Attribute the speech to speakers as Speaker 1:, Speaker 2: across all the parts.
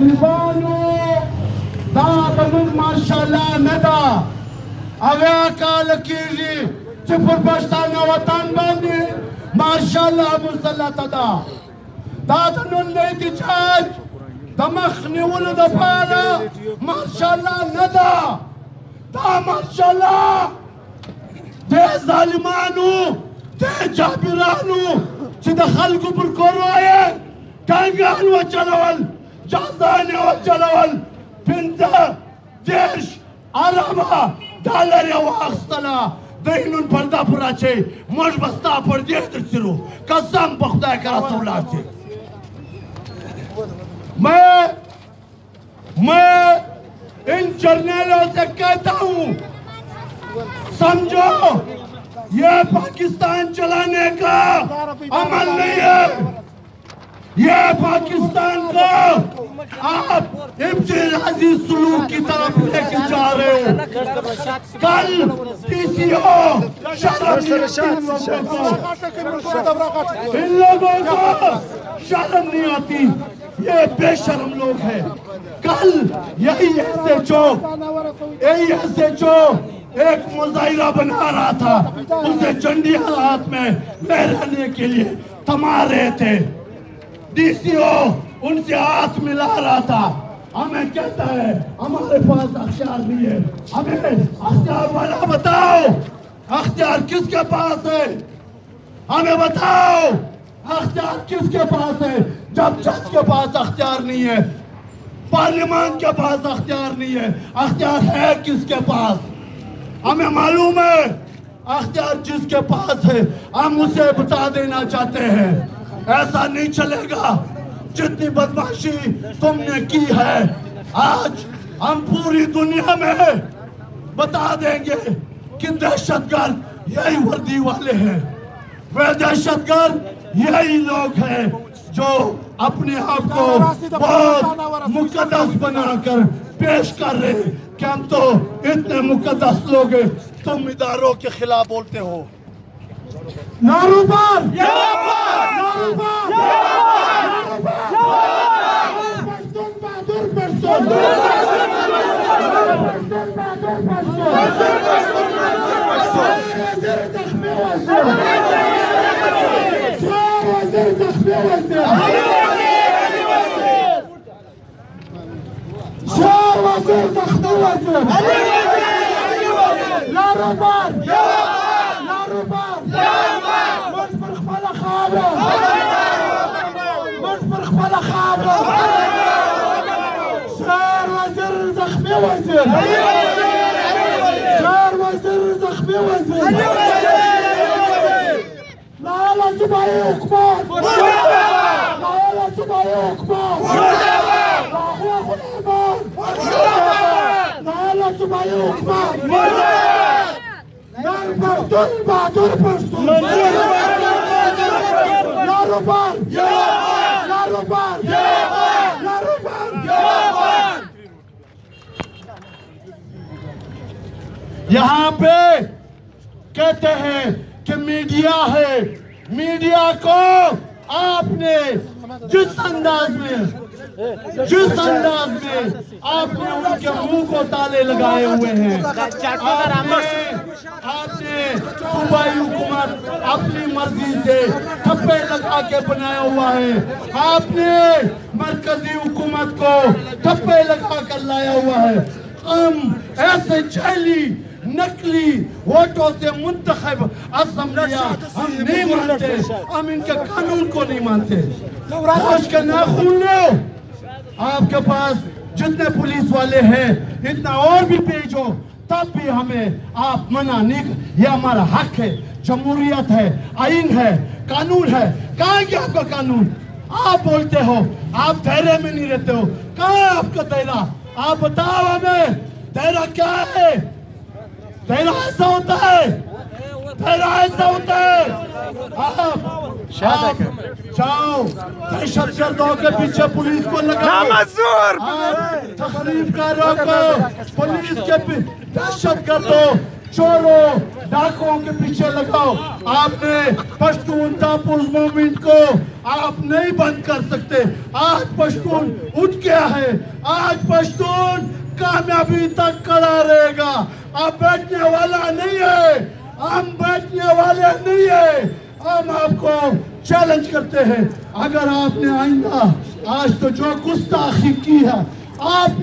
Speaker 1: طالبانو دا بمن ماشاءاللہ ندا اویا کال کیجی چپر پشتانا وطن باندی ماشاءاللہ مسلط دا دا دنون احتجاج دا مخنیون دا پارا ماشاءاللہ ندا دا ماشاءاللہ دے ظالمانو دے جابرانو چی دا خلقو پر کرو آئے کنگان و چلوال جازانی و چلوال پندہ دیش عربہ ڈالر یا واقستلا دینون پردہ پرا چھے مجھ بستا پر دیکھ در سرو قسم بخدا کا رسول اللہ چھے میں ان جرنیلوں سے کہتا ہوں سمجھو یہ پاکستان چلانے کا عمل نہیں ہے یہ پاکستان کو آپ امتیازی سلوک کی طرف لے کے جا رہے ہو کل ٹی سی او ان لوگوں کو شرم نہیں آتی یہ بے شرم لوگ ہیں کل یہی ایسے چوک ایک مظاہرہ بنا رہا تھا اسے چنڈی حالات میں لہرانے کے لیے تھما رہے تھے ڈی سی او ان سے ہاتھ ملا رہا تھا ہمیں کہتا ہے ہمارے پاس اختیار نہیں ہے ہمیں اختیار والا بتاؤ اختیار کس کے پاس ہے ہمیں بتاؤ اختیار کس کے پاس ہے جب جج کے پاس اختیار نہیں ہے پارلیمان کے پاس اختیار نہیں ہے اختیار ہے کس کے پاس ہمیں معلوم ہے اختیار جس کے پاس ہے ہم اسے بتا دینا چاہتے ہیں ایسا نہیں چلے گا جتنی بدماشی تم نے کی ہے آج ہم پوری دنیا میں بتا دیں گے کہ دہشت گرد یہی وردی والے ہیں وہ دہشت گرد یہی لوگ ہیں جو اپنے آپ کو بہت مقدس بنا کر پیش کر رہے ہیں کہ ہم تو اتنے مقدس لوگ ہیں تم اداروں کے خلاف بولتے ہو ناروبار ناروبار یہاں پہ کہتے ہیں کہ میڈیا ہے میڈیا کو آپ نے جس انداز میں آپ نے ان کے منہ کو تالے لگائے ہوئے ہیں آپ نے صوبائی حکومت اپنی مرضی سے ٹھپے لگا کے بنایا ہوا ہے آپ نے مرکزی حکومت کو ٹھپے لگا کر لایا ہوا ہے ہم ایسے جعلی نقلی ووٹوں سے منتخب اسمبلیاں ہم نہیں مانتے ہم ان کے قانون کو نہیں مانتے آج کا ناخون لو آپ کے پاس جتنے پولیس والے ہیں اتنا اور بھی بھیجو تب بھی ہمیں آپ منع نہیں یہ ہمارا حق ہے جمہوریت ہے آئین ہے قانون ہے کہاں ہے آپ کا قانون آپ بولتے ہو آپ دائرے میں نہیں رہتے ہو کہاں ہے آپ کا دائرہ آپ بتاؤ ہمیں دائرہ کیا ہے دائرہ ایسا ہوتا ہے دائرہ ایسا ہوتا ہے آپ جاؤ دہشت گردوں کے پیچھے پولیس کو لگاؤ تخریب کاروں کو پولیس کے دہشت گردوں چوروں ڈاکوں کے پیچھے لگاؤ. آپ نے پشتون ٹاپوز موومنٹ کو آپ نہیں بند کر سکتے. آج پشتون اٹھ گیا ہے. آج پشتون کامیابی تک کھڑا رہے گا. آپ بیٹھنے والا نہیں ہے. ہم بیٹھنے والے نہیں ہیں. ہم آپ کو چیلنج کرتے ہیں. اگر آپ نے آئندہ آج تو جو گستاخی کی ہے آپ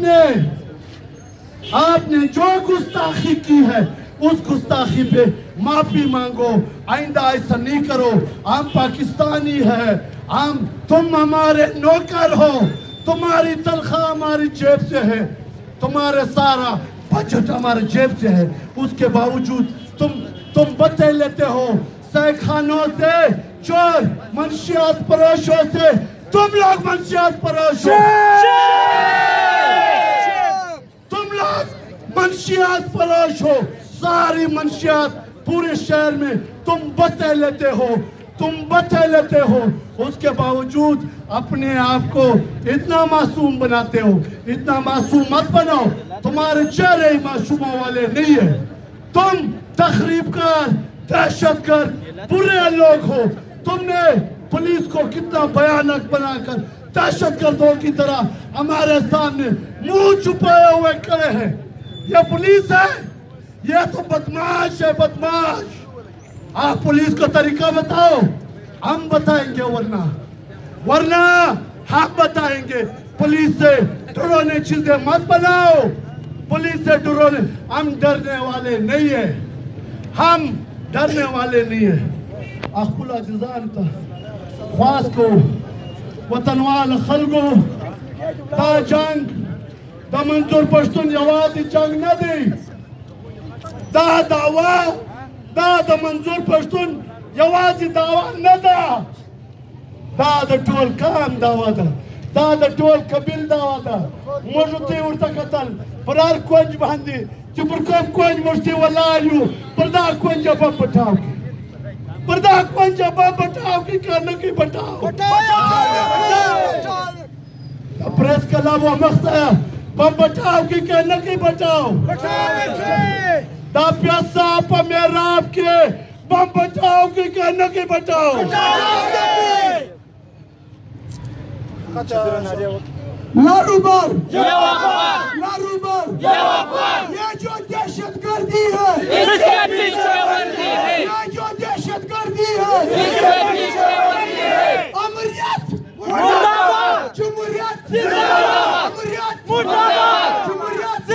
Speaker 1: نے جو گستاخی کی ہے اس گستاخی پہ معافی مانگو. آئندہ ایسا نہیں کرو. ہم پاکستانی ہیں. تم ہمارے نوکر ہو. تمہاری تنخواہ ہماری جیب سے ہے. تمہارے سارا بجٹ ہمارے جیب سے ہے. اس کے باوجود تم بتے لیتے ہو. سیخانوں سے چور منشیات پروشوں سے تم لوگ منشیات پروش ہو. تم لوگ منشیات فروش ہو. ساری منشیات پورے شہر میں تم بتے لیتے ہو. اس کے باوجود اپنے آپ کو اتنا معصوم بناتے ہو. اتنا معصوم مت بناؤ. تمہارے چہرے ہی معصوموں والے نہیں ہیں. تم تخریب کار دہشت گرد برے لوگ ہو. تم نے پولیس کو کتنا بھیانک بنا کر دہشت گردوں کی طرح ہمارے سامنے منہ چھپائے ہوئے کھڑے ہیں. یہ پولیس ہے. یہ تو بدماش ہے. بدماش. آپ پولیس کو طریقہ بتاؤ. ہم بتائیں گے. ورنہ ہم بتائیں گے. پولیس سے ڈرونے چیزیں مت بناؤ. پولیس سے ڈرونے. ہم ڈرنے والے نہیں ہیں. ہم ڈرنے والے نہیں ہیں. اخبر عزیزان تا خواست کو وطنوال خلقو دا جنگ دا منظور پشتون یوازی جنگ نہ دی. دا دعویٰ دا منظور پشتون یوازی دعویٰ نہ دا. دا ٹول کام دعویٰ دا. دا ٹول قبیل دعویٰ دا. موجودی ارتا قتل پرار کنج باندی چپر کم کنج مشتی والایو پردا کنج بم بٹھاؤ کی. پردا کنج بم بٹھاؤ کی کرنے کی بٹھاؤ. پریس کلاب و مختہ بم بٹھاؤ کی کرنے کی بٹھاؤ. دا پیاسا پا میراب کے بم بٹھاؤ کی کرنے کی بٹھاؤ. لاروبر یہ جو دہشت گردی ہے یہ جو دہشت گردی ہے امریت جمہوریت جمہوریت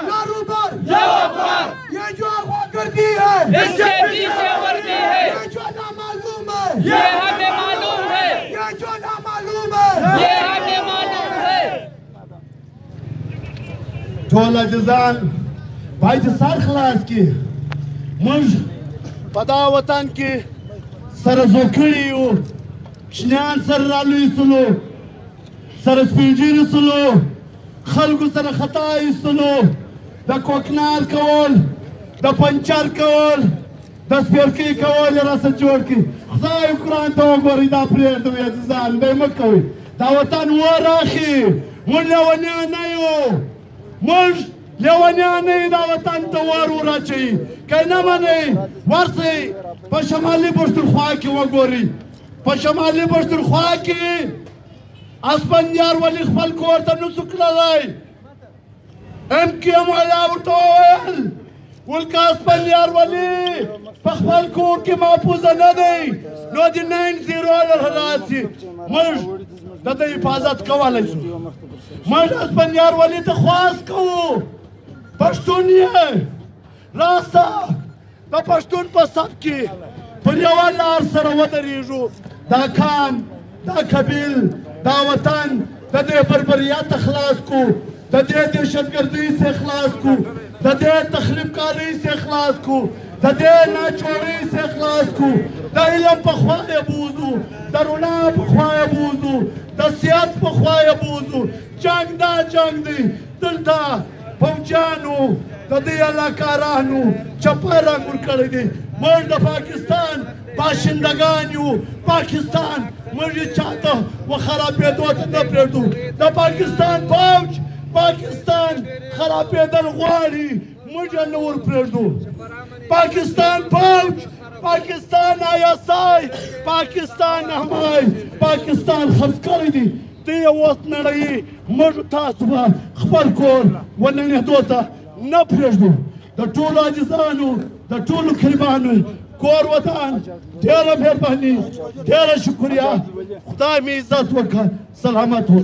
Speaker 1: لاروبر یہ جو اغوا گردی ہے یہ جو نامعلوم ہے یہ ہمیں معلوم ہے. یہ جو نامعلوم ہے یہ ہمیں معلوم ہے. ٹول عزیزان بھائی سار خلاص کی مجھ پدا وطن کی سرزوکڑی ہو شنیان سر رالوی سلو سر سپیجیر سلو خلق سر خطائی سلو دا کوکنار کول دا پنچر کول دا سپیرکی کول رسد جوڑ کی خدای قرآن تو گوری دا پریر دوی عزیزان بے مکوی دا وطن وہ راخی من لیونیا نیو مجھ لیونیا نہیں دا وطن تو وارورا چاہی کئی نمانی ورسی پا شمالی پشتونخوا کی وہ گوری پا شمالی پشتونخوا کی اسپنجار ولی خپل کورتا نسک لگائی ام کی ام علاورتو ویل ولکا اسپنجار ولی پا خپل کور کی محفوظہ ندی نو دی 9-0 الحراسی مرش دا دا حفاظت کوالی سو مرش اسپنجار ولی تخواست کو پشتونی ہے راستہ دا پشتون پا سب کی پر یوان لار سروت ریجو دا کام دا قبیل دا وطن دا دے بربریات اخلاص کو دا دے دہشت گردی سے اخلاص کو دا دے تخریب کاری سے اخلاص کو دا دے ناچوری سے اخلاص کو دا علم پخوائے بوزو دا رنا پخوائے بوزو دا سیاد پخوائے بوزو جنگ دا جنگ دی دل دا پہنچانو دا دی اللہ کارانو چپارا مرکڑی دی مرد پاکستان باشندگانیو پاکستان مجھے چاہتا وہ خرابیتوات نہ پریدو دا پاکستان پاوچ پاکستان خرابیتن غواری मुझे नूर प्रेडू पाकिस्तान फौज पाकिस्तान ISI पाकिस्तान हमाय पाकिस्तान खसकर दी ते वोस नड़ई मुझ था सुबह खबर कोर वनने दोता न प्रेडू द टूल आजिजानु द टूल खिरबानु कोर वतान ढेर मेहरबानी ढेर शुक्रिया खुदा में इज्जत वखा सलामत हो